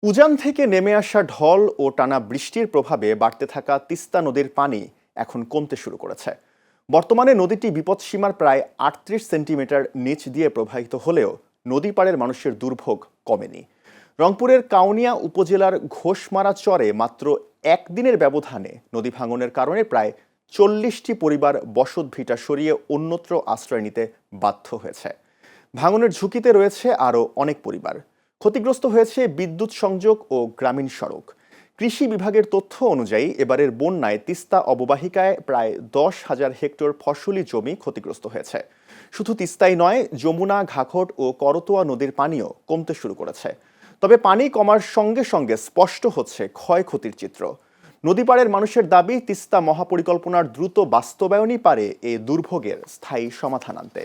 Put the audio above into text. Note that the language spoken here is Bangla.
উজান থেকে নেমে আসা ঢল ও টানা বৃষ্টির প্রভাবে বাড়তে থাকা তিস্তা নদীর পানি এখন কমতে শুরু করেছে। বর্তমানে নদীটি বিপদসীমার প্রায় ৩৮ সেন্টিমিটার নিচ দিয়ে প্রবাহিত হলেও নদী পাড়ের মানুষের দুর্ভোগ কমেনি। রংপুরের কাউনিয়া উপজেলার ঘোষমারা চরে মাত্র একদিনের ব্যবধানে নদী ভাঙনের কারণে প্রায় ৪০টি পরিবার বসতভিটা সরিয়ে অন্যত্র আশ্রয় নিতে বাধ্য হয়েছে। ভাঙনের ঝুঁকিতে রয়েছে আরও অনেক পরিবার। ক্ষতিগ্রস্ত হয়েছে বিদ্যুৎ সংযোগ ও গ্রামীণ সড়ক। কৃষি বিভাগের তথ্য অনুযায়ী এবারের বন্যায় তিস্তা অববাহিকায় প্রায় ১০,০০০ হেক্টর ফসলি জমি ক্ষতিগ্রস্ত হয়েছে। শুধু তিস্তাই নয়, যমুনা, ঘাঘট ও করতোয়া নদীর পানিও কমতে শুরু করেছে। তবে পানি কমার সঙ্গে সঙ্গে স্পষ্ট হচ্ছে ক্ষয়ক্ষতির চিত্র। নদীপাড়ের মানুষের দাবি, তিস্তা মহাপরিকল্পনার দ্রুত বাস্তবায়নই পারে এই দুর্ভোগের স্থায়ী সমাধান আনতে।